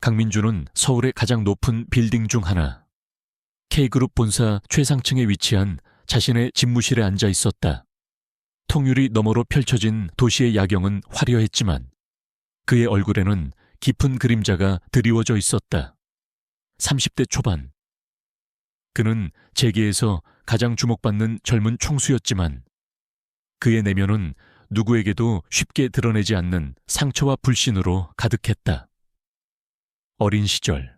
강민주는 서울의 가장 높은 빌딩 중 하나, K그룹 본사 최상층에 위치한 자신의 집무실에 앉아 있었다. 통유리 너머로 펼쳐진 도시의 야경은 화려했지만 그의 얼굴에는 깊은 그림자가 드리워져 있었다. 30대 초반. 그는 재계에서 가장 주목받는 젊은 총수였지만 그의 내면은 누구에게도 쉽게 드러내지 않는 상처와 불신으로 가득했다. 어린 시절,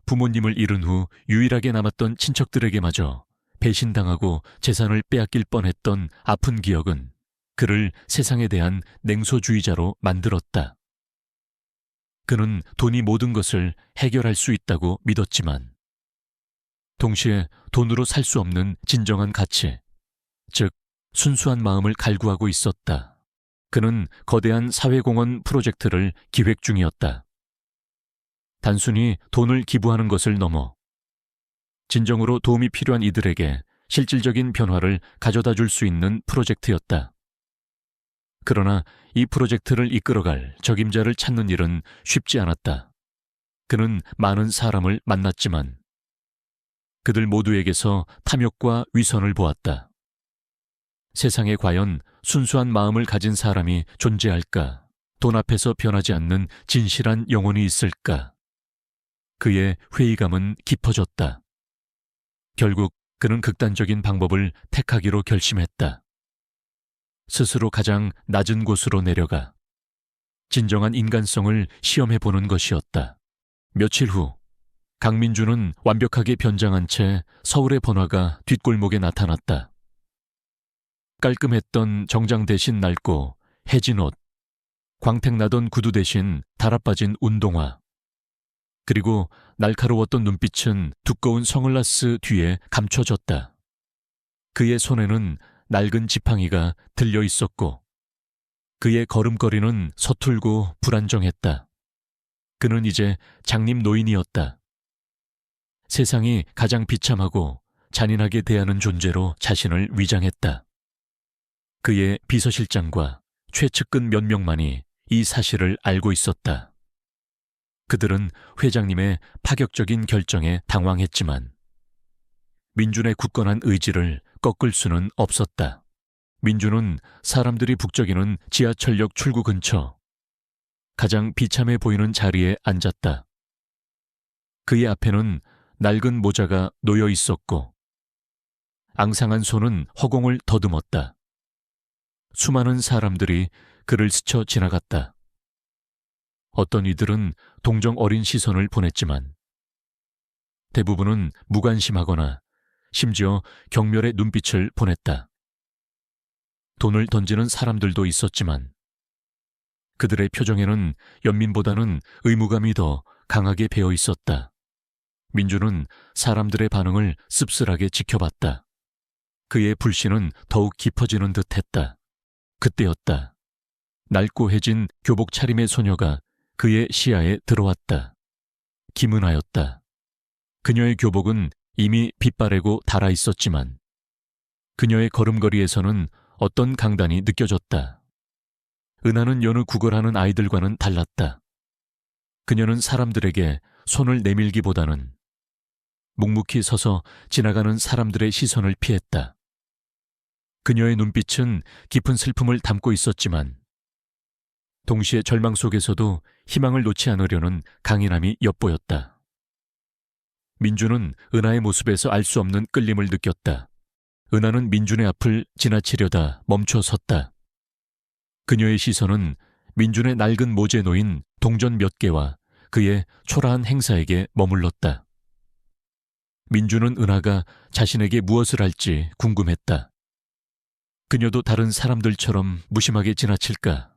부모님을 잃은 후 유일하게 남았던 친척들에게마저 배신당하고 재산을 빼앗길 뻔했던 아픈 기억은 그를 세상에 대한 냉소주의자로 만들었다. 그는 돈이 모든 것을 해결할 수 있다고 믿었지만 동시에 돈으로 살 수 없는 진정한 가치, 즉 순수한 마음을 갈구하고 있었다. 그는 거대한 사회공헌 프로젝트를 기획 중이었다. 단순히 돈을 기부하는 것을 넘어 진정으로 도움이 필요한 이들에게 실질적인 변화를 가져다 줄 수 있는 프로젝트였다. 그러나 이 프로젝트를 이끌어갈 적임자를 찾는 일은 쉽지 않았다. 그는 많은 사람을 만났지만 그들 모두에게서 탐욕과 위선을 보았다. 세상에 과연 순수한 마음을 가진 사람이 존재할까? 돈 앞에서 변하지 않는 진실한 영혼이 있을까? 그의 회의감은 깊어졌다. 결국 그는 극단적인 방법을 택하기로 결심했다. 스스로 가장 낮은 곳으로 내려가 진정한 인간성을 시험해보는 것이었다. 며칠 후 강민주는 완벽하게 변장한 채 서울의 번화가 뒷골목에 나타났다. 깔끔했던 정장 대신 낡고 해진 옷, 광택나던 구두 대신 달아빠진 운동화, 그리고 날카로웠던 눈빛은 두꺼운 선글라스 뒤에 감춰졌다. 그의 손에는 낡은 지팡이가 들려 있었고 그의 걸음걸이는 서툴고 불안정했다. 그는 이제 장님 노인이었다. 세상이 가장 비참하고 잔인하게 대하는 존재로 자신을 위장했다. 그의 비서실장과 최측근 몇 명만이 이 사실을 알고 있었다. 그들은 회장님의 파격적인 결정에 당황했지만 민준의 굳건한 의지를 꺾을 수는 없었다. 민준은 사람들이 북적이는 지하철역 출구 근처 가장 비참해 보이는 자리에 앉았다. 그의 앞에는 낡은 모자가 놓여 있었고 앙상한 손은 허공을 더듬었다. 수많은 사람들이 그를 스쳐 지나갔다. 어떤 이들은 동정 어린 시선을 보냈지만 대부분은 무관심하거나 심지어 경멸의 눈빛을 보냈다. 돈을 던지는 사람들도 있었지만 그들의 표정에는 연민보다는 의무감이 더 강하게 배어 있었다. 민주는 사람들의 반응을 씁쓸하게 지켜봤다. 그의 불신은 더욱 깊어지는 듯했다. 그때였다. 낡고 해진 교복 차림의 소녀가 그의 시야에 들어왔다. 김은하였다. 그녀의 교복은 이미 빛바래고 닳아 있었지만 그녀의 걸음걸이에서는 어떤 강단이 느껴졌다. 은하는 여느 구걸하는 아이들과는 달랐다. 그녀는 사람들에게 손을 내밀기보다는 묵묵히 서서 지나가는 사람들의 시선을 피했다. 그녀의 눈빛은 깊은 슬픔을 담고 있었지만 동시에 절망 속에서도 희망을 놓지 않으려는 강인함이 엿보였다. 민주는 은하의 모습에서 알 수 없는 끌림을 느꼈다. 은하는 민준의 앞을 지나치려다 멈춰 섰다. 그녀의 시선은 민준의 낡은 모재에 놓인 동전 몇 개와 그의 초라한 행사에게 머물렀다. 민준은 은하가 자신에게 무엇을 할지 궁금했다. 그녀도 다른 사람들처럼 무심하게 지나칠까?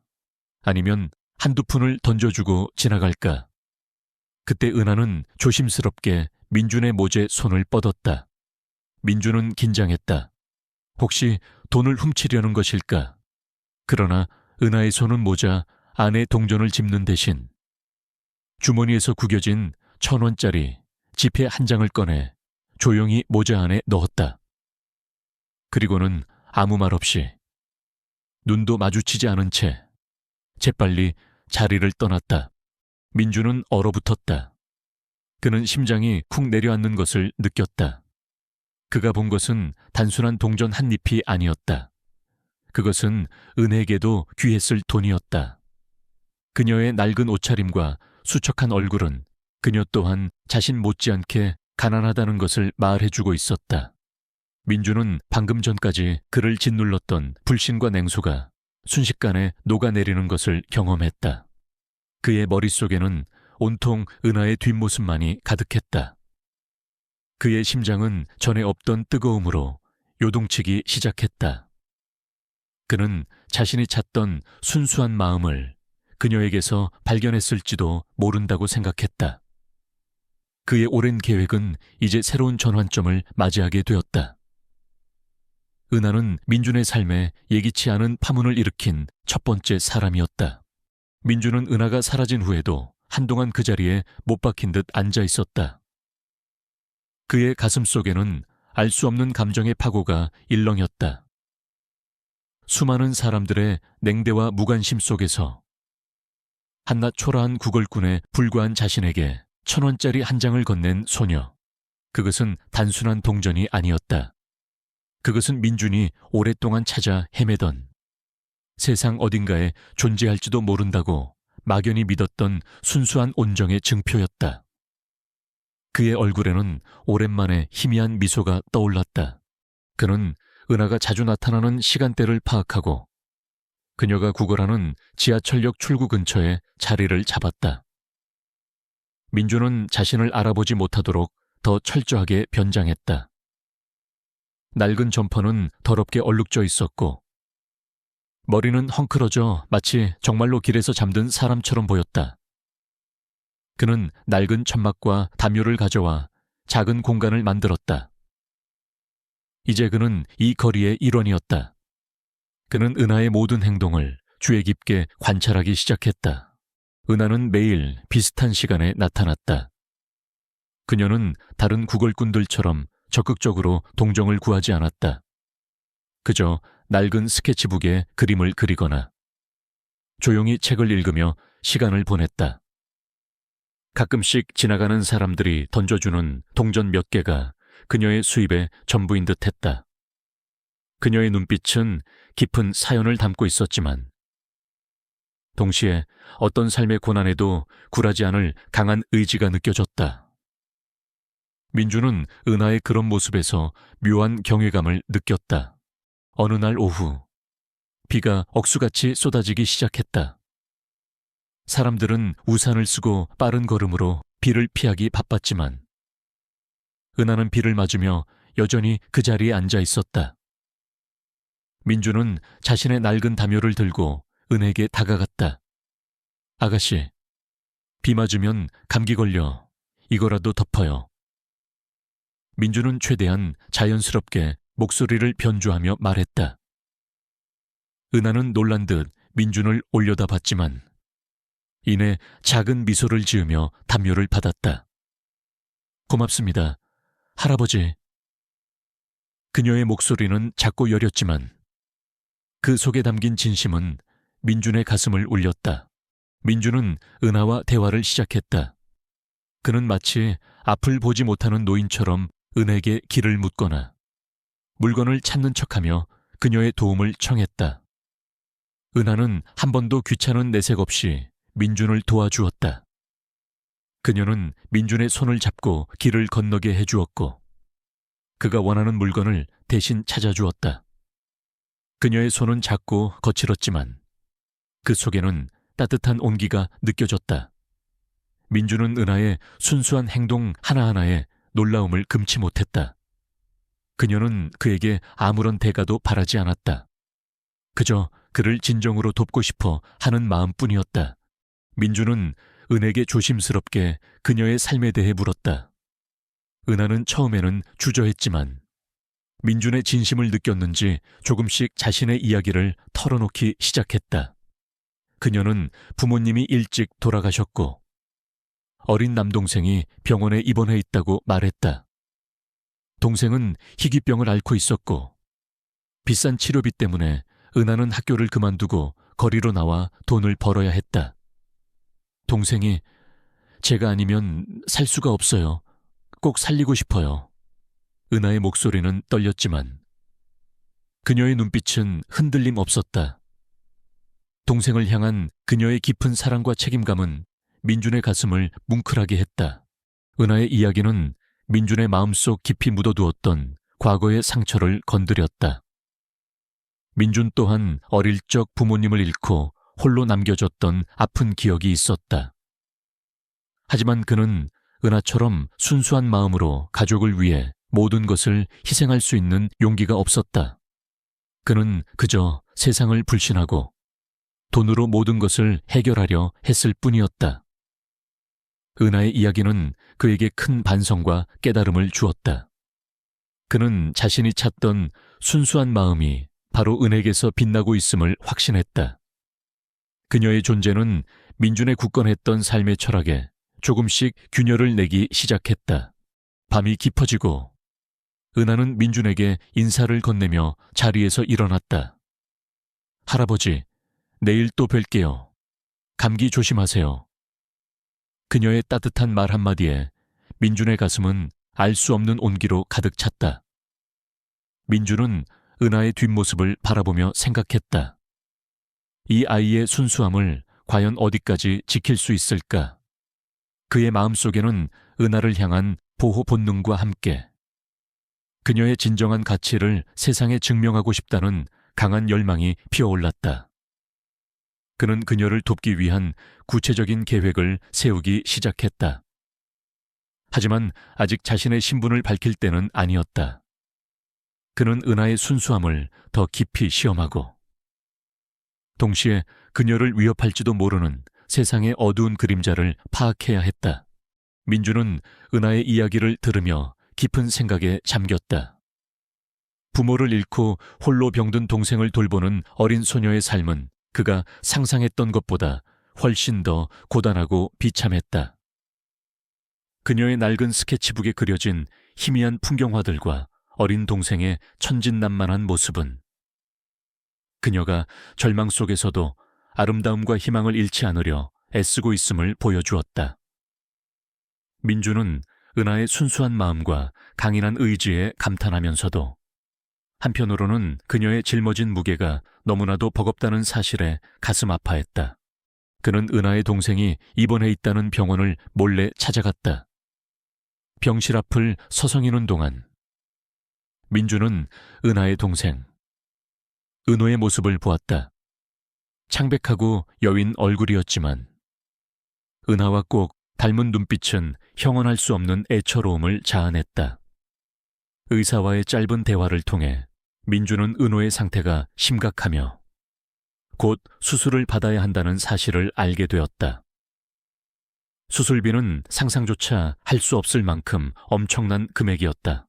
아니면 한두 푼을 던져주고 지나갈까? 그때 은하는 조심스럽게 민준의 모재 손을 뻗었다. 민준은 긴장했다. 혹시 돈을 훔치려는 것일까? 그러나 은하의 손은 모자 안에 동전을 집는 대신 주머니에서 구겨진 1,000원짜리 지폐 한 장을 꺼내 조용히 모자 안에 넣었다. 그리고는 아무 말 없이 눈도 마주치지 않은 채 재빨리 자리를 떠났다. 민주는 얼어붙었다. 그는 심장이 쿵 내려앉는 것을 느꼈다. 그가 본 것은 단순한 동전 한 잎이 아니었다. 그것은 은혜에게도 귀했을 돈이었다. 그녀의 낡은 옷차림과 수척한 얼굴은 그녀 또한 자신 못지않게 가난하다는 것을 말해주고 있었다. 민주는 방금 전까지 그를 짓눌렀던 불신과 냉소가 순식간에 녹아내리는 것을 경험했다. 그의 머릿속에는 온통 은하의 뒷모습만이 가득했다. 그의 심장은 전에 없던 뜨거움으로 요동치기 시작했다. 그는 자신이 찾던 순수한 마음을 그녀에게서 발견했을지도 모른다고 생각했다. 그의 오랜 계획은 이제 새로운 전환점을 맞이하게 되었다. 은하는 민준의 삶에 예기치 않은 파문을 일으킨 첫 번째 사람이었다. 민준은 은하가 사라진 후에도 한동안 그 자리에 못 박힌 듯 앉아 있었다. 그의 가슴 속에는 알 수 없는 감정의 파고가 일렁였다. 수많은 사람들의 냉대와 무관심 속에서 한낱 초라한 구걸꾼에 불과한 자신에게 1,000원짜리 한 장을 건넨 소녀. 그것은 단순한 동전이 아니었다. 그것은 민준이 오랫동안 찾아 헤매던 세상 어딘가에 존재할지도 모른다고 막연히 믿었던 순수한 온정의 증표였다. 그의 얼굴에는 오랜만에 희미한 미소가 떠올랐다. 그는 은하가 자주 나타나는 시간대를 파악하고 그녀가 구걸하는 지하철역 출구 근처에 자리를 잡았다. 민주는 자신을 알아보지 못하도록 더 철저하게 변장했다. 낡은 점퍼는 더럽게 얼룩져 있었고 머리는 헝클어져 마치 정말로 길에서 잠든 사람처럼 보였다. 그는 낡은 천막과 담요를 가져와 작은 공간을 만들었다. 이제 그는 이 거리의 일원이었다. 그는 은하의 모든 행동을 주의 깊게 관찰하기 시작했다. 은하는 매일 비슷한 시간에 나타났다. 그녀는 다른 구걸꾼들처럼 적극적으로 동정을 구하지 않았다. 그저 낡은 스케치북에 그림을 그리거나 조용히 책을 읽으며 시간을 보냈다. 가끔씩 지나가는 사람들이 던져주는 동전 몇 개가 그녀의 수입의 전부인 듯했다. 그녀의 눈빛은 깊은 사연을 담고 있었지만 동시에 어떤 삶의 고난에도 굴하지 않을 강한 의지가 느껴졌다. 민주는 은하의 그런 모습에서 묘한 경외감을 느꼈다. 어느 날 오후, 비가 억수같이 쏟아지기 시작했다. 사람들은 우산을 쓰고 빠른 걸음으로 비를 피하기 바빴지만 은하는 비를 맞으며 여전히 그 자리에 앉아 있었다. 민주는 자신의 낡은 담요를 들고 은혜에게 다가갔다. 아가씨, 비 맞으면 감기 걸려. 이거라도 덮어요. 민주는 최대한 자연스럽게 목소리를 변조하며 말했다. 은하는 놀란 듯 민준을 올려다봤지만 이내 작은 미소를 지으며 담요를 받았다. 고맙습니다. 할아버지. 그녀의 목소리는 작고 여렸지만 그 속에 담긴 진심은 민준의 가슴을 울렸다. 민준은 은하와 대화를 시작했다. 그는 마치 앞을 보지 못하는 노인처럼 은하에게 길을 묻거나 물건을 찾는 척하며 그녀의 도움을 청했다. 은하는 한 번도 귀찮은 내색 없이 민준을 도와주었다. 그녀는 민준의 손을 잡고 길을 건너게 해주었고 그가 원하는 물건을 대신 찾아주었다. 그녀의 손은 작고 거칠었지만 그 속에는 따뜻한 온기가 느껴졌다. 민준은 은하의 순수한 행동 하나하나에 놀라움을 금치 못했다. 그녀는 그에게 아무런 대가도 바라지 않았다. 그저 그를 진정으로 돕고 싶어 하는 마음뿐이었다. 민준은 은에게 조심스럽게 그녀의 삶에 대해 물었다. 은하는 처음에는 주저했지만 민준의 진심을 느꼈는지 조금씩 자신의 이야기를 털어놓기 시작했다. 그녀는 부모님이 일찍 돌아가셨고 어린 남동생이 병원에 입원해 있다고 말했다. 동생은 희귀병을 앓고 있었고 비싼 치료비 때문에 은하는 학교를 그만두고 거리로 나와 돈을 벌어야 했다. 동생이 제가 아니면 살 수가 없어요. 꼭 살리고 싶어요. 은하의 목소리는 떨렸지만 그녀의 눈빛은 흔들림 없었다. 동생을 향한 그녀의 깊은 사랑과 책임감은 민준의 가슴을 뭉클하게 했다. 은하의 이야기는 민준의 마음속 깊이 묻어두었던 과거의 상처를 건드렸다. 민준 또한 어릴 적 부모님을 잃고 홀로 남겨졌던 아픈 기억이 있었다. 하지만 그는 은하처럼 순수한 마음으로 가족을 위해 모든 것을 희생할 수 있는 용기가 없었다. 그는 그저 세상을 불신하고 돈으로 모든 것을 해결하려 했을 뿐이었다. 은하의 이야기는 그에게 큰 반성과 깨달음을 주었다. 그는 자신이 찾던 순수한 마음이 바로 은에게서 빛나고 있음을 확신했다. 그녀의 존재는 민준의 굳건했던 삶의 철학에 조금씩 균열을 내기 시작했다. 밤이 깊어지고 은하는 민준에게 인사를 건네며 자리에서 일어났다. 할아버지, 내일 또 뵐게요. 감기 조심하세요. 그녀의 따뜻한 말 한마디에 민준의 가슴은 알 수 없는 온기로 가득 찼다. 민준은 은하의 뒷모습을 바라보며 생각했다. 이 아이의 순수함을 과연 어디까지 지킬 수 있을까? 그의 마음속에는 은하를 향한 보호 본능과 함께 그녀의 진정한 가치를 세상에 증명하고 싶다는 강한 열망이 피어올랐다. 그는 그녀를 돕기 위한 구체적인 계획을 세우기 시작했다. 하지만 아직 자신의 신분을 밝힐 때는 아니었다. 그는 은하의 순수함을 더 깊이 시험하고 동시에 그녀를 위협할지도 모르는 세상의 어두운 그림자를 파악해야 했다. 민준은 은하의 이야기를 들으며 깊은 생각에 잠겼다. 부모를 잃고 홀로 병든 동생을 돌보는 어린 소녀의 삶은 그가 상상했던 것보다 훨씬 더 고단하고 비참했다. 그녀의 낡은 스케치북에 그려진 희미한 풍경화들과 어린 동생의 천진난만한 모습은 그녀가 절망 속에서도 아름다움과 희망을 잃지 않으려 애쓰고 있음을 보여주었다. 민주는 은하의 순수한 마음과 강인한 의지에 감탄하면서도 한편으로는 그녀의 짊어진 무게가 너무나도 버겁다는 사실에 가슴 아파했다. 그는 은하의 동생이 입원해 있다는 병원을 몰래 찾아갔다. 병실 앞을 서성이는 동안 민주는 은하의 동생 은호의 모습을 보았다. 창백하고 여윈 얼굴이었지만 은하와 꼭 닮은 눈빛은 형언할 수 없는 애처로움을 자아냈다. 의사와의 짧은 대화를 통해 민주는 은호의 상태가 심각하며 곧 수술을 받아야 한다는 사실을 알게 되었다. 수술비는 상상조차 할 수 없을 만큼 엄청난 금액이었다.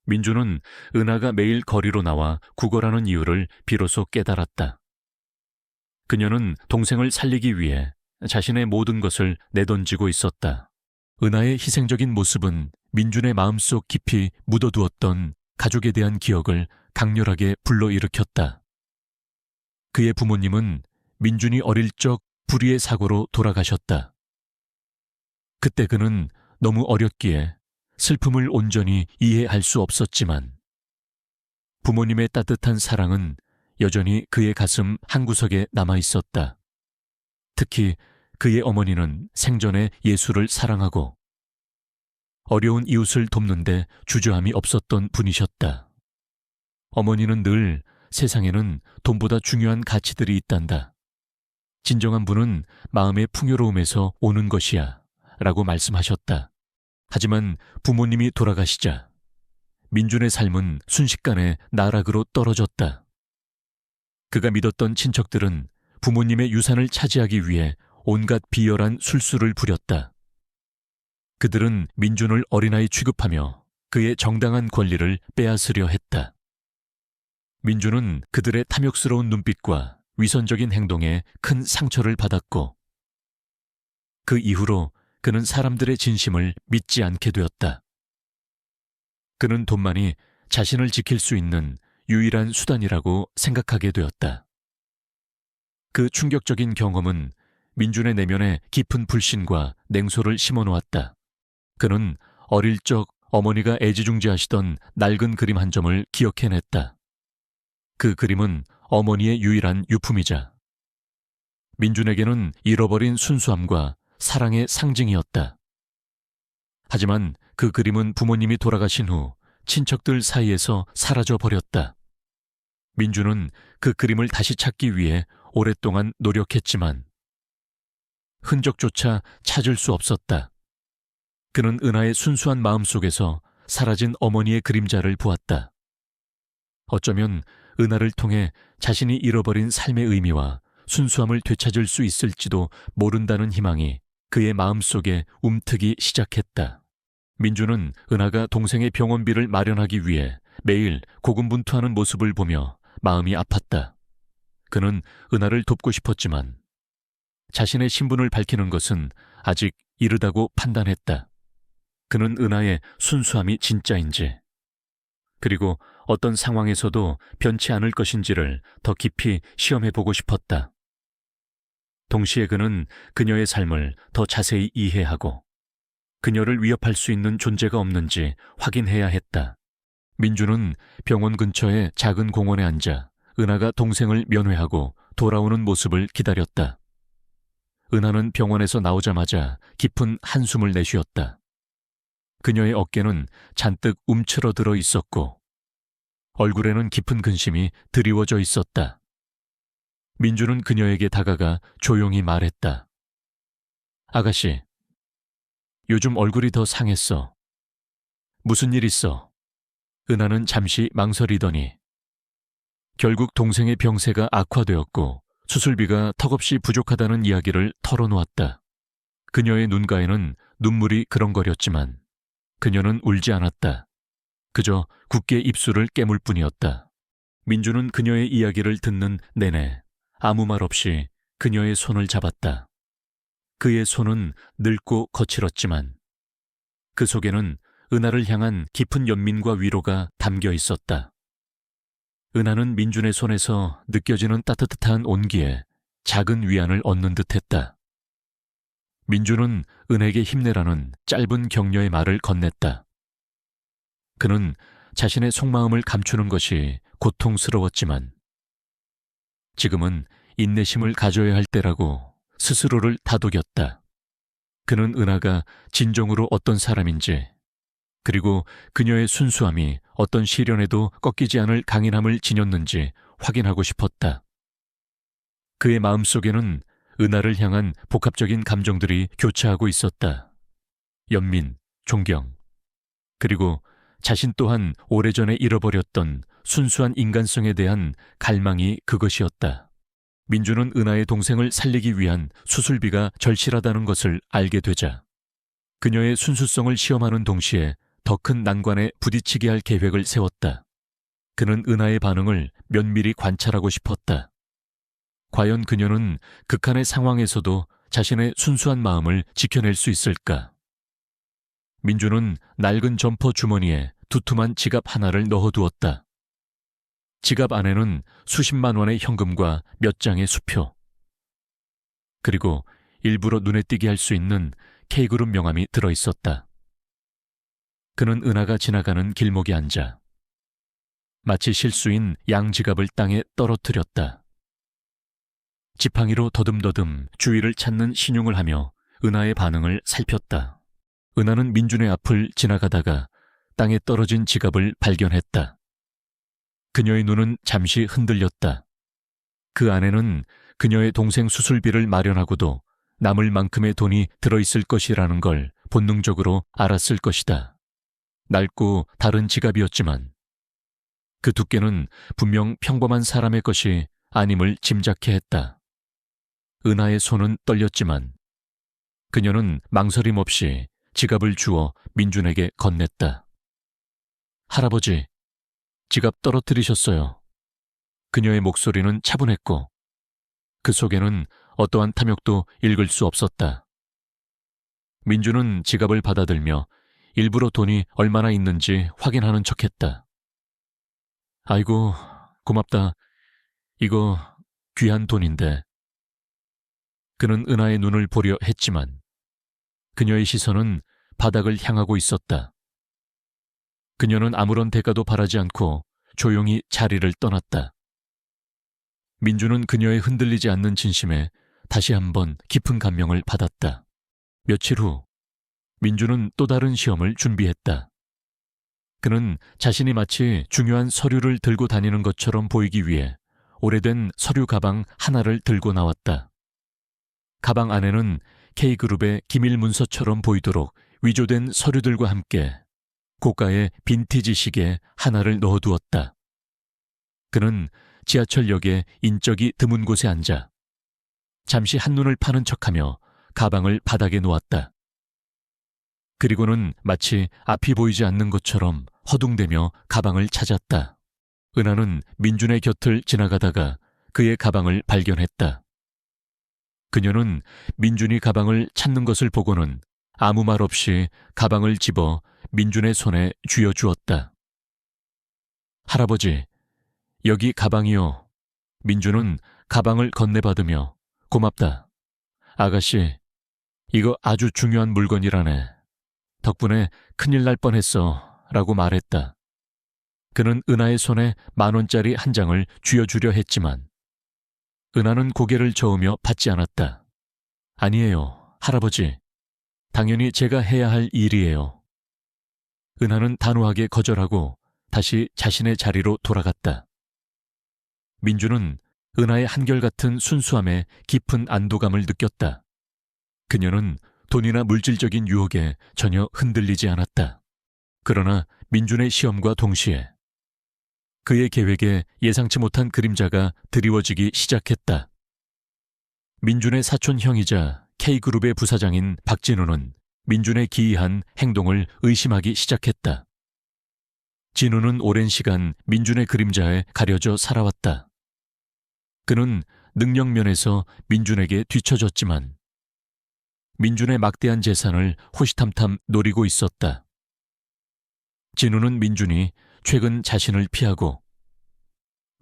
민주는 은하가 매일 거리로 나와 구걸하는 이유를 비로소 깨달았다. 그녀는 동생을 살리기 위해 자신의 모든 것을 내던지고 있었다. 은하의 희생적인 모습은 민준의 마음속 깊이 묻어두었던 가족에 대한 기억을 강렬하게 불러일으켰다. 그의 부모님은 민준이 어릴 적 불의의 사고로 돌아가셨다. 그때 그는 너무 어렸기에 슬픔을 온전히 이해할 수 없었지만 부모님의 따뜻한 사랑은 여전히 그의 가슴 한구석에 남아 있었다. 특히 그의 어머니는 생전에 예수를 사랑하고 어려운 이웃을 돕는데 주저함이 없었던 분이셨다. 어머니는 늘 세상에는 돈보다 중요한 가치들이 있단다. 진정한 부는 마음의 풍요로움에서 오는 것이야 라고 말씀하셨다. 하지만 부모님이 돌아가시자 민준의 삶은 순식간에 나락으로 떨어졌다. 그가 믿었던 친척들은 부모님의 유산을 차지하기 위해 온갖 비열한 술수를 부렸다. 그들은 민준을 어린아이 취급하며 그의 정당한 권리를 빼앗으려 했다. 민준은 그들의 탐욕스러운 눈빛과 위선적인 행동에 큰 상처를 받았고 그 이후로 그는 사람들의 진심을 믿지 않게 되었다. 그는 돈만이 자신을 지킬 수 있는 유일한 수단이라고 생각하게 되었다. 그 충격적인 경험은 민준의 내면에 깊은 불신과 냉소를 심어놓았다. 그는 어릴 적 어머니가 애지중지하시던 낡은 그림 한 점을 기억해냈다. 그 그림은 어머니의 유일한 유품이자 민준에게는 잃어버린 순수함과 사랑의 상징이었다. 하지만 그 그림은 부모님이 돌아가신 후 친척들 사이에서 사라져 버렸다. 민준은 그 그림을 다시 찾기 위해 오랫동안 노력했지만 흔적조차 찾을 수 없었다. 그는 은하의 순수한 마음 속에서 사라진 어머니의 그림자를 보았다. 어쩌면 은하를 통해 자신이 잃어버린 삶의 의미와 순수함을 되찾을 수 있을지도 모른다는 희망이 그의 마음속에 움트기 시작했다. 민주는 은하가 동생의 병원비를 마련하기 위해 매일 고군분투하는 모습을 보며 마음이 아팠다. 그는 은하를 돕고 싶었지만 자신의 신분을 밝히는 것은 아직 이르다고 판단했다. 그는 은하의 순수함이 진짜인지, 그리고 어떤 상황에서도 변치 않을 것인지를 더 깊이 시험해보고 싶었다. 동시에 그는 그녀의 삶을 더 자세히 이해하고 그녀를 위협할 수 있는 존재가 없는지 확인해야 했다. 민주는 병원 근처의 작은 공원에 앉아 은하가 동생을 면회하고 돌아오는 모습을 기다렸다. 은하는 병원에서 나오자마자 깊은 한숨을 내쉬었다. 그녀의 어깨는 잔뜩 움츠러들어 있었고 얼굴에는 깊은 근심이 드리워져 있었다. 민주는 그녀에게 다가가 조용히 말했다. 아가씨, 요즘 얼굴이 더 상했어. 무슨 일 있어? 은하는 잠시 망설이더니 결국 동생의 병세가 악화되었고 수술비가 턱없이 부족하다는 이야기를 털어놓았다. 그녀의 눈가에는 눈물이 그렁거렸지만 그녀는 울지 않았다. 그저 굳게 입술을 깨물 뿐이었다. 민주는 그녀의 이야기를 듣는 내내 아무 말 없이 그녀의 손을 잡았다. 그의 손은 늙고 거칠었지만 그 속에는 은하를 향한 깊은 연민과 위로가 담겨 있었다. 은하는 민준의 손에서 느껴지는 따뜻한 온기에 작은 위안을 얻는 듯했다. 민준은 은에게 힘내라는 짧은 격려의 말을 건넸다. 그는 자신의 속마음을 감추는 것이 고통스러웠지만 지금은 인내심을 가져야 할 때라고 스스로를 다독였다. 그는 은하가 진정으로 어떤 사람인지, 그리고 그녀의 순수함이 어떤 시련에도 꺾이지 않을 강인함을 지녔는지 확인하고 싶었다. 그의 마음속에는 은하를 향한 복합적인 감정들이 교차하고 있었다. 연민, 존경, 그리고 자신 또한 오래전에 잃어버렸던 순수한 인간성에 대한 갈망이 그것이었다. 민주는 은하의 동생을 살리기 위한 수술비가 절실하다는 것을 알게 되자 그녀의 순수성을 시험하는 동시에 더 큰 난관에 부딪히게 할 계획을 세웠다. 그는 은하의 반응을 면밀히 관찰하고 싶었다. 과연 그녀는 극한의 상황에서도 자신의 순수한 마음을 지켜낼 수 있을까? 민주는 낡은 점퍼 주머니에 두툼한 지갑 하나를 넣어두었다. 지갑 안에는 수십만 원의 현금과 몇 장의 수표, 그리고 일부러 눈에 띄게 할 수 있는 K그룹 명함이 들어있었다. 그는 은하가 지나가는 길목에 앉아 마치 실수인 양 지갑을 땅에 떨어뜨렸다. 지팡이로 더듬더듬 주위를 찾는 신용을 하며 은하의 반응을 살폈다. 은하는 민준의 앞을 지나가다가 땅에 떨어진 지갑을 발견했다. 그녀의 눈은 잠시 흔들렸다. 그 안에는 그녀의 동생 수술비를 마련하고도 남을 만큼의 돈이 들어있을 것이라는 걸 본능적으로 알았을 것이다. 낡고 다른 지갑이었지만 그 두께는 분명 평범한 사람의 것이 아님을 짐작해 했다. 은하의 손은 떨렸지만 그녀는 망설임 없이 지갑을 주어 민준에게 건넸다. 할아버지, 지갑 떨어뜨리셨어요. 그녀의 목소리는 차분했고 그 속에는 어떠한 탐욕도 읽을 수 없었다. 민준은 지갑을 받아들며 일부러 돈이 얼마나 있는지 확인하는 척했다. 아이고, 고맙다. 이거 귀한 돈인데. 그는 은하의 눈을 보려 했지만 그녀의 시선은 바닥을 향하고 있었다. 그녀는 아무런 대가도 바라지 않고 조용히 자리를 떠났다. 민주는 그녀의 흔들리지 않는 진심에 다시 한번 깊은 감명을 받았다. 며칠 후 민주는 또 다른 시험을 준비했다. 그는 자신이 마치 중요한 서류를 들고 다니는 것처럼 보이기 위해 오래된 서류 가방 하나를 들고 나왔다. 가방 안에는 K그룹의 기밀 문서처럼 보이도록 위조된 서류들과 함께 고가의 빈티지 시계 하나를 넣어두었다. 그는 지하철역에 인적이 드문 곳에 앉아 잠시 한눈을 파는 척하며 가방을 바닥에 놓았다. 그리고는 마치 앞이 보이지 않는 것처럼 허둥대며 가방을 찾았다. 은하는 민준의 곁을 지나가다가 그의 가방을 발견했다. 그녀는 민준이 가방을 찾는 것을 보고는 아무 말 없이 가방을 집어 민준의 손에 쥐어주었다. 할아버지, 여기 가방이요. 민준은 가방을 건네받으며 고맙다. 아가씨, 이거 아주 중요한 물건이라네. 덕분에 큰일 날 뻔했어. 라고 말했다. 그는 은하의 손에 10,000원짜리 한 장을 쥐어주려 했지만 은하는 고개를 저으며 받지 않았다. 아니에요, 할아버지. 당연히 제가 해야 할 일이에요. 은하는 단호하게 거절하고 다시 자신의 자리로 돌아갔다. 민주는 은하의 한결같은 순수함에 깊은 안도감을 느꼈다. 그녀는 돈이나 물질적인 유혹에 전혀 흔들리지 않았다. 그러나 민준의 시험과 동시에 그의 계획에 예상치 못한 그림자가 드리워지기 시작했다. 민준의 사촌 형이자 K그룹의 부사장인 박진우는 민준의 기이한 행동을 의심하기 시작했다. 진우는 오랜 시간 민준의 그림자에 가려져 살아왔다. 그는 능력면에서 민준에게 뒤처졌지만 민준의 막대한 재산을 호시탐탐 노리고 있었다. 진우는 민준이 최근 자신을 피하고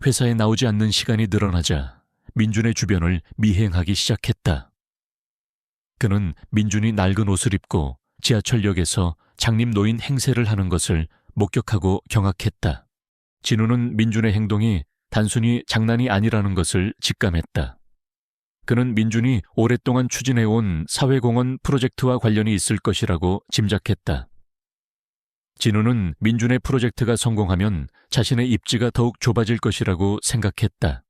회사에 나오지 않는 시간이 늘어나자 민준의 주변을 미행하기 시작했다. 그는 민준이 낡은 옷을 입고 지하철역에서 장님 노인 행세를 하는 것을 목격하고 경악했다. 진우는 민준의 행동이 단순히 장난이 아니라는 것을 직감했다. 그는 민준이 오랫동안 추진해온 사회공헌 프로젝트와 관련이 있을 것이라고 짐작했다. 진우는 민준의 프로젝트가 성공하면 자신의 입지가 더욱 좁아질 것이라고 생각했다.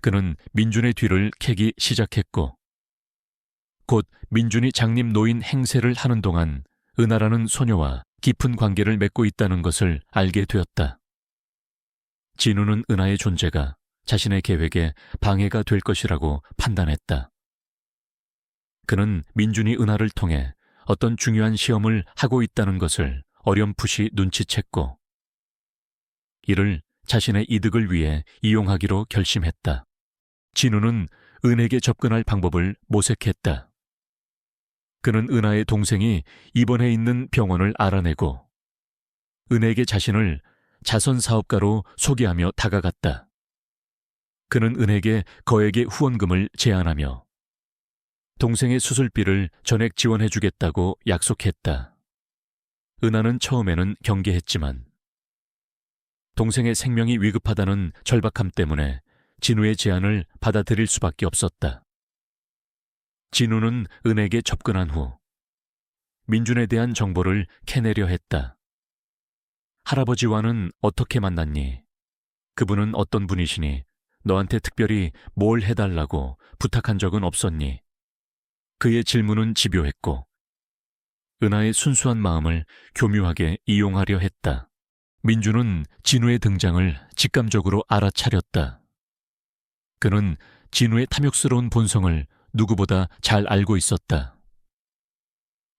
그는 민준의 뒤를 캐기 시작했고 곧 민준이 장님 노인 행세를 하는 동안 은하라는 소녀와 깊은 관계를 맺고 있다는 것을 알게 되었다. 진우는 은하의 존재가 자신의 계획에 방해가 될 것이라고 판단했다. 그는 민준이 은하를 통해 어떤 중요한 시험을 하고 있다는 것을 어렴풋이 눈치챘고 이를 자신의 이득을 위해 이용하기로 결심했다. 진우는 은에게 접근할 방법을 모색했다. 그는 은하의 동생이 입원해 있는 병원을 알아내고 은에게 자신을 자선사업가로 소개하며 다가갔다. 그는 은에게 거액의 후원금을 제안하며 동생의 수술비를 전액 지원해주겠다고 약속했다. 은하는 처음에는 경계했지만 동생의 생명이 위급하다는 절박함 때문에 진우의 제안을 받아들일 수밖에 없었다. 진우는 은에게 접근한 후 민준에 대한 정보를 캐내려 했다. 할아버지와는 어떻게 만났니? 그분은 어떤 분이시니? 너한테 특별히 뭘 해달라고 부탁한 적은 없었니? 그의 질문은 집요했고 은하의 순수한 마음을 교묘하게 이용하려 했다. 민주는 진우의 등장을 직감적으로 알아차렸다. 그는 진우의 탐욕스러운 본성을 누구보다 잘 알고 있었다.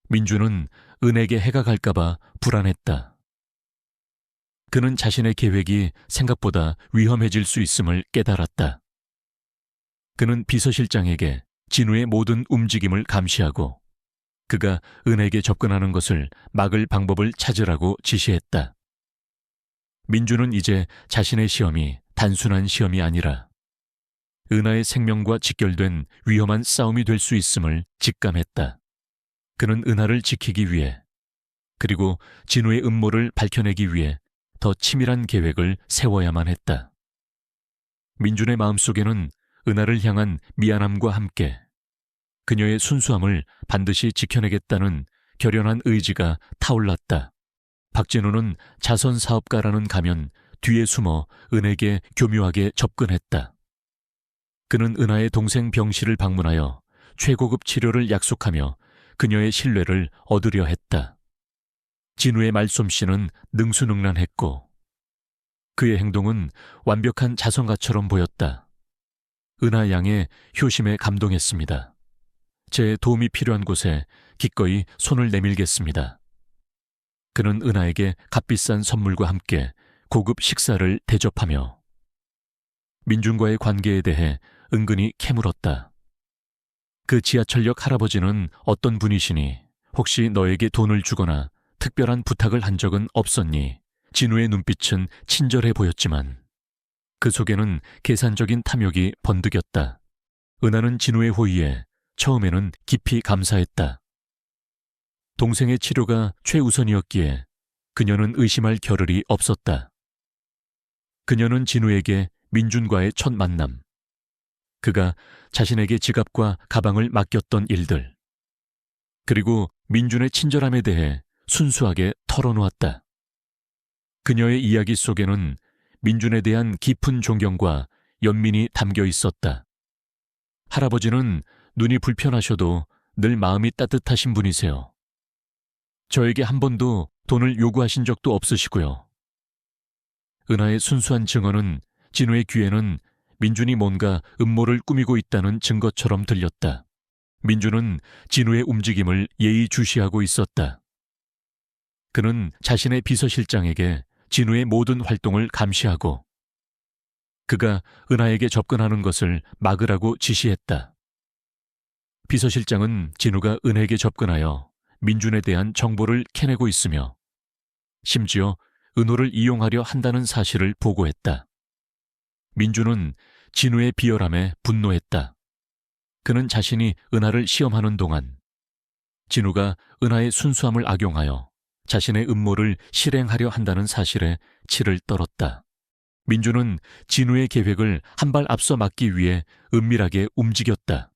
민주는 은에게 해가 갈까봐 불안했다. 그는 자신의 계획이 생각보다 위험해질 수 있음을 깨달았다. 그는 비서실장에게 진우의 모든 움직임을 감시하고 그가 은에게 접근하는 것을 막을 방법을 찾으라고 지시했다. 민주는 이제 자신의 시험이 단순한 시험이 아니라 은하의 생명과 직결된 위험한 싸움이 될 수 있음을 직감했다. 그는 은하를 지키기 위해, 그리고 진우의 음모를 밝혀내기 위해 더 치밀한 계획을 세워야만 했다. 민준의 마음속에는 은하를 향한 미안함과 함께 그녀의 순수함을 반드시 지켜내겠다는 결연한 의지가 타올랐다. 박진우는 자선 사업가라는 가면 뒤에 숨어 은에게 교묘하게 접근했다. 그는 은하의 동생 병실을 방문하여 최고급 치료를 약속하며 그녀의 신뢰를 얻으려 했다. 진우의 말솜씨는 능수능란했고 그의 행동은 완벽한 자선가처럼 보였다. 은하 양의 효심에 감동했습니다. 제 도움이 필요한 곳에 기꺼이 손을 내밀겠습니다. 그는 은하에게 값비싼 선물과 함께 고급 식사를 대접하며 민준과의 관계에 대해 은근히 캐물었다. 그 지하철역 할아버지는 어떤 분이시니 혹시 너에게 돈을 주거나 특별한 부탁을 한 적은 없었니? 진우의 눈빛은 친절해 보였지만 그 속에는 계산적인 탐욕이 번득였다. 은하는 진우의 호의에 처음에는 깊이 감사했다. 동생의 치료가 최우선이었기에 그녀는 의심할 겨를이 없었다. 그녀는 진우에게 민준과의 첫 만남, 그가 자신에게 지갑과 가방을 맡겼던 일들, 그리고 민준의 친절함에 대해 순수하게 털어놓았다. 그녀의 이야기 속에는 민준에 대한 깊은 존경과 연민이 담겨 있었다. 할아버지는 눈이 불편하셔도 늘 마음이 따뜻하신 분이세요. 저에게 한 번도 돈을 요구하신 적도 없으시고요. 은하의 순수한 증언은 진우의 귀에는 민준이 뭔가 음모를 꾸미고 있다는 증거처럼 들렸다. 민준은 진우의 움직임을 예의주시하고 있었다. 그는 자신의 비서실장에게 진우의 모든 활동을 감시하고 그가 은하에게 접근하는 것을 막으라고 지시했다. 비서실장은 진우가 은하에게 접근하여 민준에 대한 정보를 캐내고 있으며 심지어 은호를 이용하려 한다는 사실을 보고했다. 민준은 진우의 비열함에 분노했다. 그는 자신이 은하를 시험하는 동안 진우가 은하의 순수함을 악용하여 자신의 음모를 실행하려 한다는 사실에 치를 떨었다. 민준은 진우의 계획을 한 발 앞서 막기 위해 은밀하게 움직였다.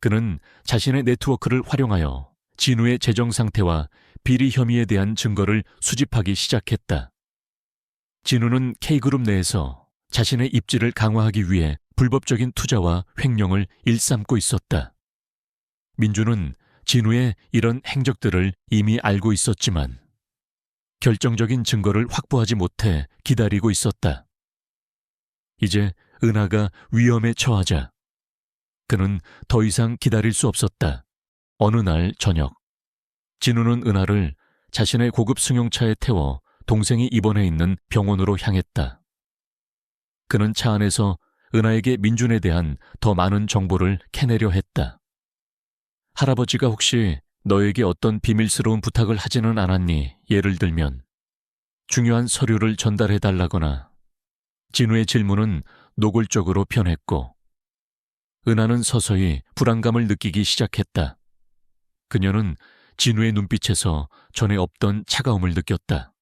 그는 자신의 네트워크를 활용하여 진우의 재정 상태와 비리 혐의에 대한 증거를 수집하기 시작했다. 진우는 K그룹 내에서 자신의 입지를 강화하기 위해 불법적인 투자와 횡령을 일삼고 있었다. 민준은 진우의 이런 행적들을 이미 알고 있었지만 결정적인 증거를 확보하지 못해 기다리고 있었다. 이제 은하가 위험에 처하자 그는 더 이상 기다릴 수 없었다. 어느 날 저녁, 진우는 은하를 자신의 고급 승용차에 태워 동생이 입원해 있는 병원으로 향했다. 그는 차 안에서 은하에게 민준에 대한 더 많은 정보를 캐내려 했다. 할아버지가 혹시 너에게 어떤 비밀스러운 부탁을 하지는 않았니? 예를 들면 중요한 서류를 전달해달라거나. 진우의 질문은 노골적으로 변했고 은하는 서서히 불안감을 느끼기 시작했다. 그녀는 진우의 눈빛에서 전에 없던 차가움을 느꼈다.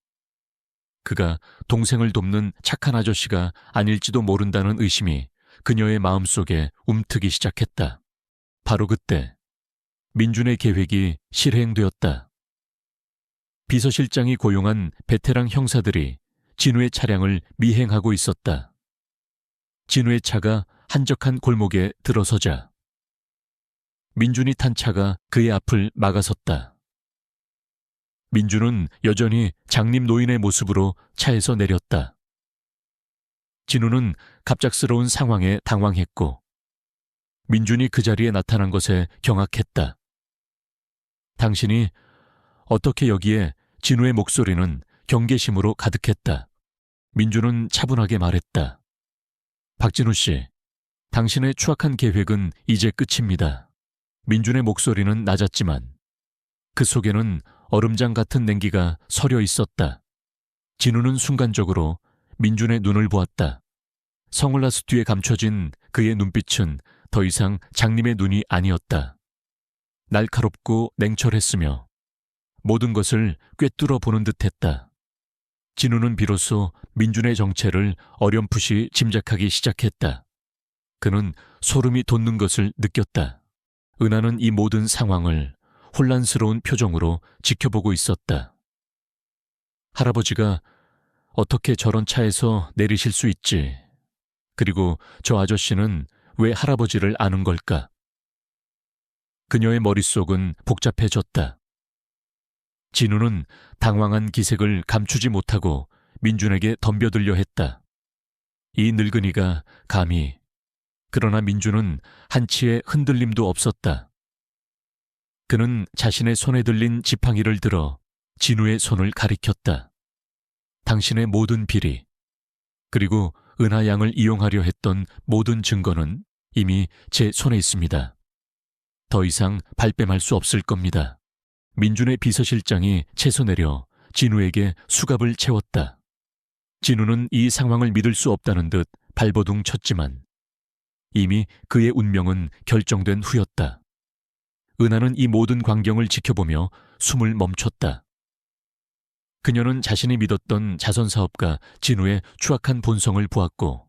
그가 동생을 돕는 착한 아저씨가 아닐지도 모른다는 의심이 그녀의 마음속에 움트기 시작했다. 바로 그때 민준의 계획이 실행되었다. 비서실장이 고용한 베테랑 형사들이 진우의 차량을 미행하고 있었다. 진우의 차가 한적한 골목에 들어서자 민준이 탄 차가 그의 앞을 막아섰다. 민준은 여전히 장님 노인의 모습으로 차에서 내렸다. 진우는 갑작스러운 상황에 당황했고 민준이 그 자리에 나타난 것에 경악했다. 당신이 어떻게 여기에? 진우의 목소리는 경계심으로 가득했다. 민준은 차분하게 말했다. 박진우 씨, 당신의 추악한 계획은 이제 끝입니다. 민준의 목소리는 낮았지만 그 속에는 얼음장 같은 냉기가 서려 있었다. 진우는 순간적으로 민준의 눈을 보았다. 선글라스 뒤에 감춰진 그의 눈빛은 더 이상 장님의 눈이 아니었다. 날카롭고 냉철했으며 모든 것을 꿰뚫어 보는 듯했다. 진우는 비로소 민준의 정체를 어렴풋이 짐작하기 시작했다. 그는 소름이 돋는 것을 느꼈다. 은하는 이 모든 상황을 혼란스러운 표정으로 지켜보고 있었다. 할아버지가 어떻게 저런 차에서 내리실 수 있지? 그리고 저 아저씨는 왜 할아버지를 아는 걸까? 그녀의 머릿속은 복잡해졌다. 진우는 당황한 기색을 감추지 못하고 민준에게 덤벼들려 했다. 이 늙은이가 감히. 그러나 민준은 한치의 흔들림도 없었다. 그는 자신의 손에 들린 지팡이를 들어 진우의 손을 가리켰다. 당신의 모든 비리, 그리고 은하 양을 이용하려 했던 모든 증거는 이미 제 손에 있습니다. 더 이상 발뺌할 수 없을 겁니다. 민준의 비서실장이 채소 내려 진우에게 수갑을 채웠다. 진우는 이 상황을 믿을 수 없다는 듯 발버둥 쳤지만 이미 그의 운명은 결정된 후였다. 은하는 이 모든 광경을 지켜보며 숨을 멈췄다. 그녀는 자신이 믿었던 자선사업가 진우의 추악한 본성을 보았고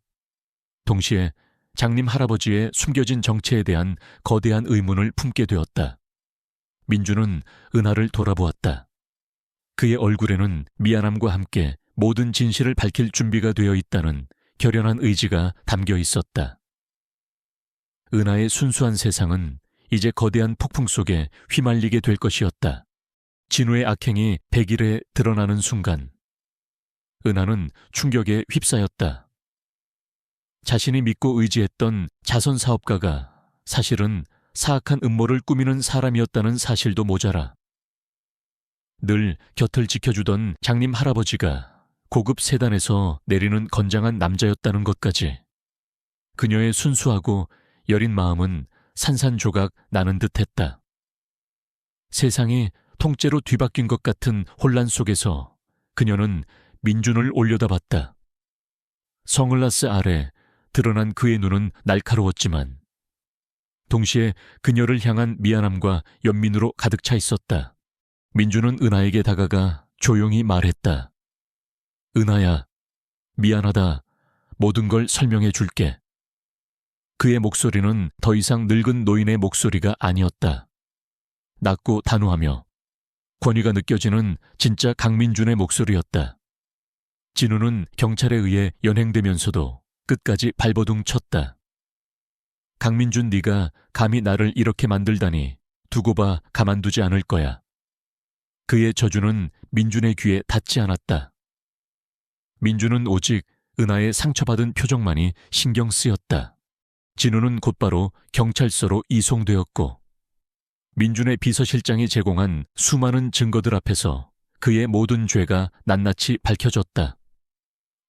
동시에 장님 할아버지의 숨겨진 정체에 대한 거대한 의문을 품게 되었다. 민준은 은하를 돌아보았다. 그의 얼굴에는 미안함과 함께 모든 진실을 밝힐 준비가 되어 있다는 결연한 의지가 담겨 있었다. 은하의 순수한 세상은 이제 거대한 폭풍 속에 휘말리게 될 것이었다. 진우의 악행이 백일에 드러나는 순간 은하는 충격에 휩싸였다. 자신이 믿고 의지했던 자선사업가가 사실은 사악한 음모를 꾸미는 사람이었다는 사실도 모자라 늘 곁을 지켜주던 장님 할아버지가 고급 세단에서 내리는 건장한 남자였다는 것까지. 그녀의 순수하고 여린 마음은 산산조각 나는 듯했다. 세상이 통째로 뒤바뀐 것 같은 혼란 속에서 그녀는 민준을 올려다봤다. 선글라스 아래 드러난 그의 눈은 날카로웠지만 동시에 그녀를 향한 미안함과 연민으로 가득 차 있었다. 민준은 은하에게 다가가 조용히 말했다. 은하야, 미안하다. 모든 걸 설명해 줄게. 그의 목소리는 더 이상 늙은 노인의 목소리가 아니었다. 낮고 단호하며 권위가 느껴지는 진짜 강민준의 목소리였다. 진우는 경찰에 의해 연행되면서도 끝까지 발버둥 쳤다. 강민준, 네가 감히 나를 이렇게 만들다니 두고 봐 가만두지 않을 거야. 그의 저주는 민준의 귀에 닿지 않았다. 민준은 오직 은하의 상처받은 표정만이 신경 쓰였다. 진우는 곧바로 경찰서로 이송되었고 민준의 비서실장이 제공한 수많은 증거들 앞에서 그의 모든 죄가 낱낱이 밝혀졌다.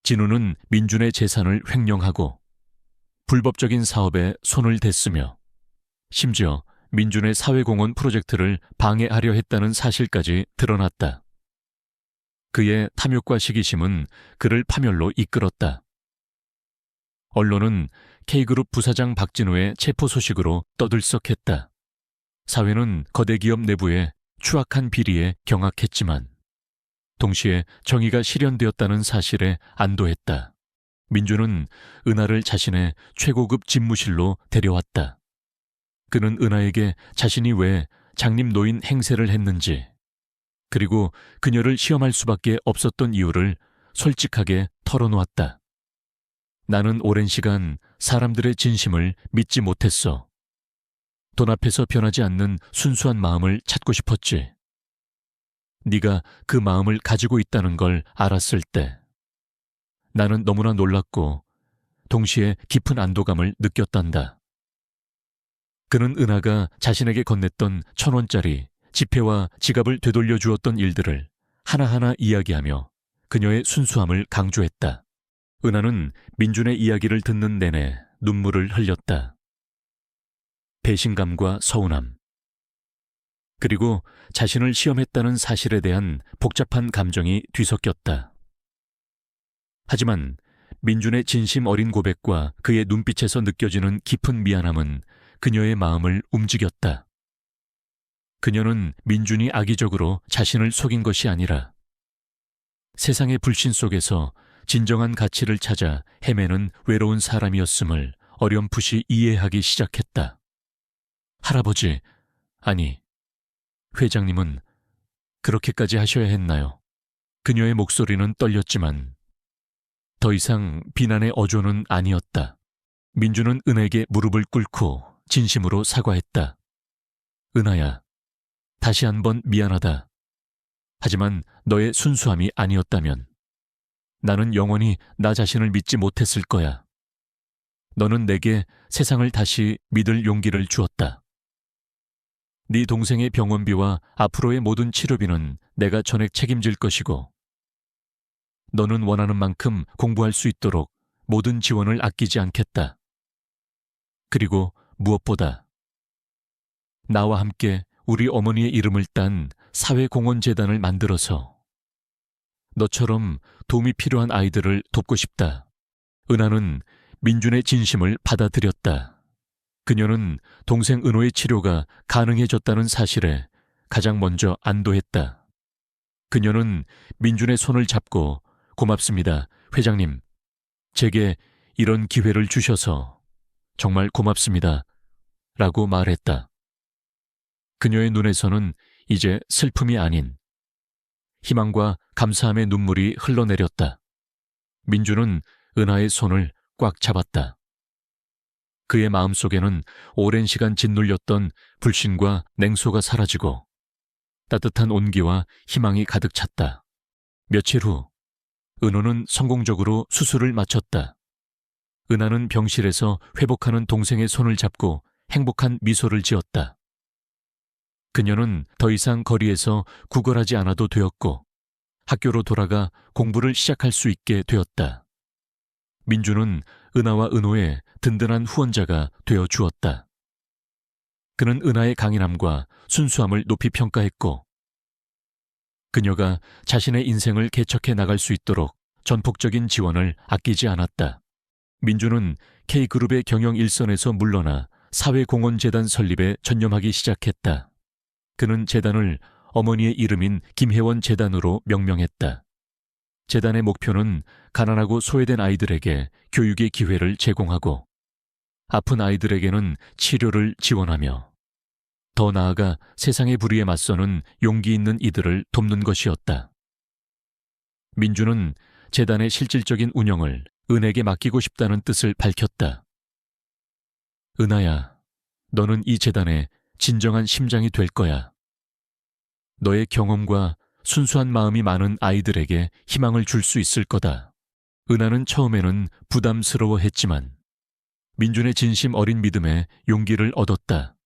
진우는 민준의 재산을 횡령하고 불법적인 사업에 손을 댔으며 심지어 민준의 사회공헌 프로젝트를 방해하려 했다는 사실까지 드러났다. 그의 탐욕과 시기심은 그를 파멸로 이끌었다. 언론은 K그룹 부사장 박진우의 체포 소식으로 떠들썩했다. 사회는 거대 기업 내부의 추악한 비리에 경악했지만 동시에 정의가 실현되었다는 사실에 안도했다. 민준은 은하를 자신의 최고급 집무실로 데려왔다. 그는 은하에게 자신이 왜 장님 노인 행세를 했는지 그리고 그녀를 시험할 수밖에 없었던 이유를 솔직하게 털어놓았다. 나는 오랜 시간 사람들의 진심을 믿지 못했어. 돈 앞에서 변하지 않는 순수한 마음을 찾고 싶었지. 네가 그 마음을 가지고 있다는 걸 알았을 때 나는 너무나 놀랐고 동시에 깊은 안도감을 느꼈단다. 그는 은하가 자신에게 건넸던 1,000원짜리 지폐와 지갑을 되돌려 주었던 일들을 하나하나 이야기하며 그녀의 순수함을 강조했다. 은하는 민준의 이야기를 듣는 내내 눈물을 흘렸다. 배신감과 서운함, 그리고 자신을 시험했다는 사실에 대한 복잡한 감정이 뒤섞였다. 하지만 민준의 진심 어린 고백과 그의 눈빛에서 느껴지는 깊은 미안함은 그녀의 마음을 움직였다. 그녀는 민준이 악의적으로 자신을 속인 것이 아니라 세상의 불신 속에서 진정한 가치를 찾아 헤매는 외로운 사람이었음을 어렴풋이 이해하기 시작했다. 할아버지, 아니, 회장님은 그렇게까지 하셔야 했나요? 그녀의 목소리는 떨렸지만 더 이상 비난의 어조는 아니었다. 민주는 은하에게 무릎을 꿇고 진심으로 사과했다. 은하야, 다시 한번 미안하다. 하지만 너의 순수함이 아니었다면 나는 영원히 나 자신을 믿지 못했을 거야. 너는 내게 세상을 다시 믿을 용기를 주었다. 네 동생의 병원비와 앞으로의 모든 치료비는 내가 전액 책임질 것이고 너는 원하는 만큼 공부할 수 있도록 모든 지원을 아끼지 않겠다. 그리고 무엇보다 나와 함께 우리 어머니의 이름을 딴 사회공헌재단을 만들어서 너처럼 도움이 필요한 아이들을 돕고 싶다. 은하는 민준의 진심을 받아들였다. 그녀는 동생 은호의 치료가 가능해졌다는 사실에 가장 먼저 안도했다. 그녀는 민준의 손을 잡고 고맙습니다, 회장님. 제게 이런 기회를 주셔서 정말 고맙습니다. 라고 말했다. 그녀의 눈에서는 이제 슬픔이 아닌 희망과 감사함의 눈물이 흘러내렸다. 민준은 은하의 손을 꽉 잡았다. 그의 마음속에는 오랜 시간 짓눌렸던 불신과 냉소가 사라지고 따뜻한 온기와 희망이 가득 찼다. 며칠 후 은호는 성공적으로 수술을 마쳤다. 은하는 병실에서 회복하는 동생의 손을 잡고 행복한 미소를 지었다. 그녀는 더 이상 거리에서 구걸하지 않아도 되었고 학교로 돌아가 공부를 시작할 수 있게 되었다. 민주는 은하와 은호의 든든한 후원자가 되어 주었다. 그는 은하의 강인함과 순수함을 높이 평가했고 그녀가 자신의 인생을 개척해 나갈 수 있도록 전폭적인 지원을 아끼지 않았다. 민주는 K그룹의 경영 일선에서 물러나 사회공헌재단 설립에 전념하기 시작했다. 그는 재단을 어머니의 이름인 김혜원 재단으로 명명했다. 재단의 목표는 가난하고 소외된 아이들에게 교육의 기회를 제공하고 아픈 아이들에게는 치료를 지원하며 더 나아가 세상의 불의에 맞서는 용기 있는 이들을 돕는 것이었다. 민주는 재단의 실질적인 운영을 은에게 맡기고 싶다는 뜻을 밝혔다. 은하야, 너는 이 재단의 진정한 심장이 될 거야. 너의 경험과 순수한 마음이 많은 아이들에게 희망을 줄 수 있을 거다. 은하는 처음에는 부담스러워했지만 민준의 진심 어린 믿음에 용기를 얻었다.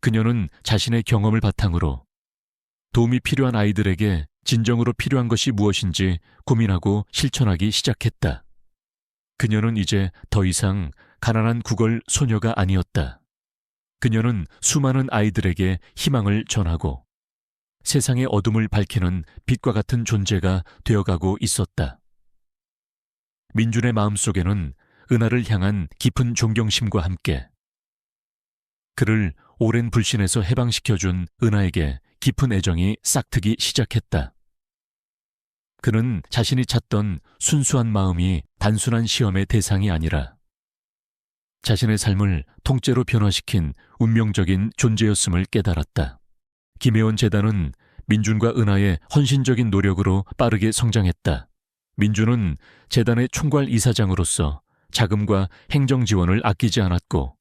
그녀는 자신의 경험을 바탕으로 도움이 필요한 아이들에게 진정으로 필요한 것이 무엇인지 고민하고 실천하기 시작했다. 그녀는 이제 더 이상 가난한 구걸 소녀가 아니었다. 그녀는 수많은 아이들에게 희망을 전하고 세상의 어둠을 밝히는 빛과 같은 존재가 되어가고 있었다. 민준의 마음속에는 은하를 향한 깊은 존경심과 함께 그를 오랜 불신에서 해방시켜준 은하에게 깊은 애정이 싹트기 시작했다. 그는 자신이 찾던 순수한 마음이 단순한 시험의 대상이 아니라 자신의 삶을 통째로 변화시킨 운명적인 존재였음을 깨달았다. 김혜원 재단은 민준과 은하의 헌신적인 노력으로 빠르게 성장했다. 민준은 재단의 총괄 이사장으로서 자금과 행정 지원을 아끼지 않았고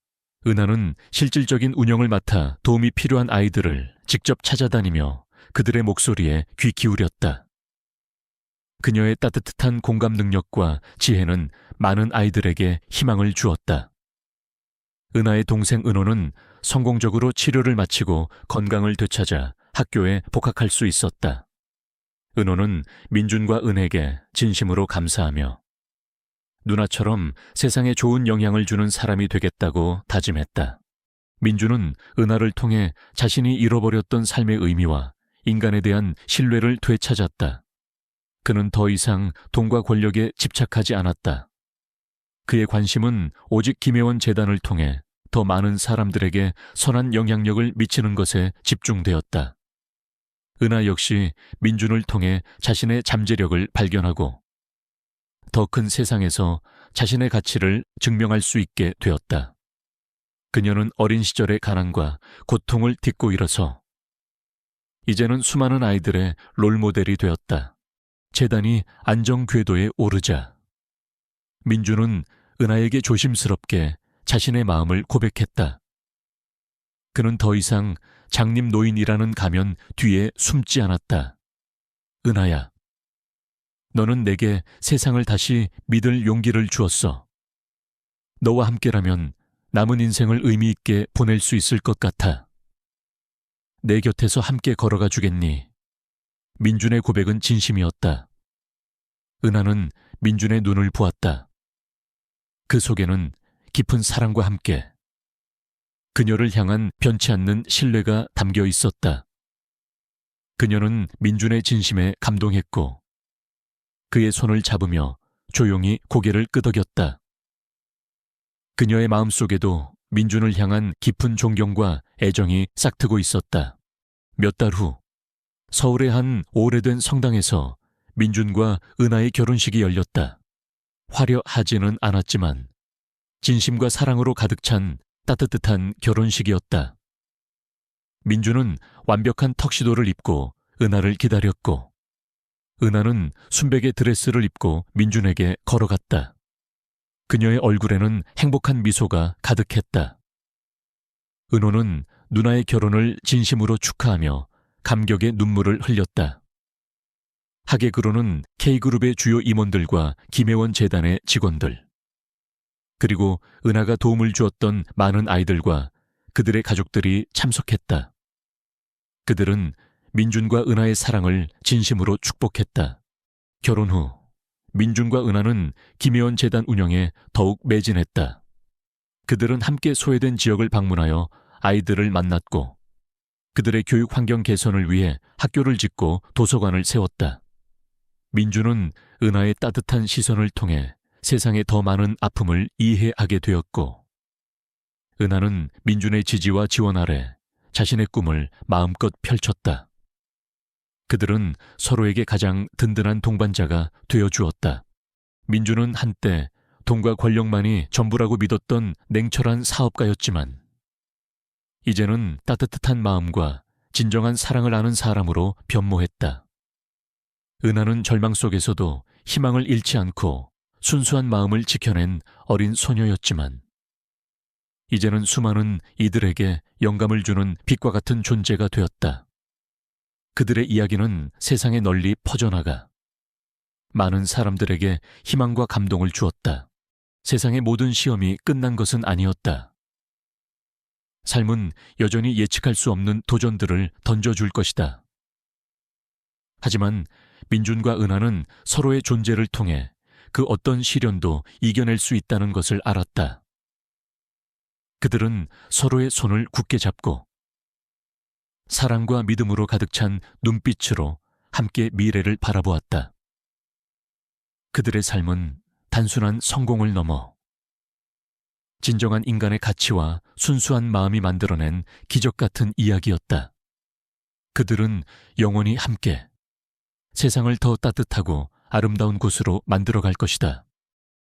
은하는 실질적인 운영을 맡아 도움이 필요한 아이들을 직접 찾아다니며 그들의 목소리에 귀 기울였다. 그녀의 따뜻한 공감 능력과 지혜는 많은 아이들에게 희망을 주었다. 은하의 동생 은호는 성공적으로 치료를 마치고 건강을 되찾아 학교에 복학할 수 있었다. 은호는 민준과 은에게 진심으로 감사하며 누나처럼 세상에 좋은 영향을 주는 사람이 되겠다고 다짐했다. 민준은 은하를 통해 자신이 잃어버렸던 삶의 의미와 인간에 대한 신뢰를 되찾았다. 그는 더 이상 돈과 권력에 집착하지 않았다. 그의 관심은 오직 김혜원 재단을 통해 더 많은 사람들에게 선한 영향력을 미치는 것에 집중되었다. 은하 역시 민준을 통해 자신의 잠재력을 발견하고 더 큰 세상에서 자신의 가치를 증명할 수 있게 되었다. 그녀는 어린 시절의 가난과 고통을 딛고 일어서 이제는 수많은 아이들의 롤모델이 되었다. 재단이 안정 궤도에 오르자 민준은 은하에게 조심스럽게 자신의 마음을 고백했다. 그는 더 이상 장님 노인이라는 가면 뒤에 숨지 않았다. 은하야, 너는 내게 세상을 다시 믿을 용기를 주었어. 너와 함께라면 남은 인생을 의미 있게 보낼 수 있을 것 같아. 내 곁에서 함께 걸어가 주겠니? 민준의 고백은 진심이었다. 은하는 민준의 눈을 보았다. 그 속에는 깊은 사랑과 함께 그녀를 향한 변치 않는 신뢰가 담겨 있었다. 그녀는 민준의 진심에 감동했고 그의 손을 잡으며 조용히 고개를 끄덕였다. 그녀의 마음속에도 민준을 향한 깊은 존경과 애정이 싹트고 있었다. 몇 달 후 서울의 한 오래된 성당에서 민준과 은하의 결혼식이 열렸다. 화려하지는 않았지만 진심과 사랑으로 가득 찬 따뜻한 결혼식이었다. 민준은 완벽한 턱시도를 입고 은하를 기다렸고 은하는 순백의 드레스를 입고 민준에게 걸어갔다. 그녀의 얼굴에는 행복한 미소가 가득했다. 은호는 누나의 결혼을 진심으로 축하하며 감격의 눈물을 흘렸다. 하객으로는 K그룹의 주요 임원들과 김혜원 재단의 직원들, 그리고 은하가 도움을 주었던 많은 아이들과 그들의 가족들이 참석했다. 그들은 민준과 은하의 사랑을 진심으로 축복했다. 결혼 후 민준과 은하는 김혜원 재단 운영에 더욱 매진했다. 그들은 함께 소외된 지역을 방문하여 아이들을 만났고 그들의 교육 환경 개선을 위해 학교를 짓고 도서관을 세웠다. 민준은 은하의 따뜻한 시선을 통해 세상의 더 많은 아픔을 이해하게 되었고 은하는 민준의 지지와 지원 아래 자신의 꿈을 마음껏 펼쳤다. 그들은 서로에게 가장 든든한 동반자가 되어주었다. 민준은 한때 돈과 권력만이 전부라고 믿었던 냉철한 사업가였지만 이제는 따뜻한 마음과 진정한 사랑을 아는 사람으로 변모했다. 은하는 절망 속에서도 희망을 잃지 않고 순수한 마음을 지켜낸 어린 소녀였지만 이제는 수많은 이들에게 영감을 주는 빛과 같은 존재가 되었다. 그들의 이야기는 세상에 널리 퍼져나가 많은 사람들에게 희망과 감동을 주었다. 세상의 모든 시험이 끝난 것은 아니었다. 삶은 여전히 예측할 수 없는 도전들을 던져줄 것이다. 하지만 민준과 은하는 서로의 존재를 통해 그 어떤 시련도 이겨낼 수 있다는 것을 알았다. 그들은 서로의 손을 굳게 잡고 사랑과 믿음으로 가득 찬 눈빛으로 함께 미래를 바라보았다. 그들의 삶은 단순한 성공을 넘어 진정한 인간의 가치와 순수한 마음이 만들어낸 기적 같은 이야기였다. 그들은 영원히 함께 세상을 더 따뜻하고 아름다운 곳으로 만들어갈 것이다.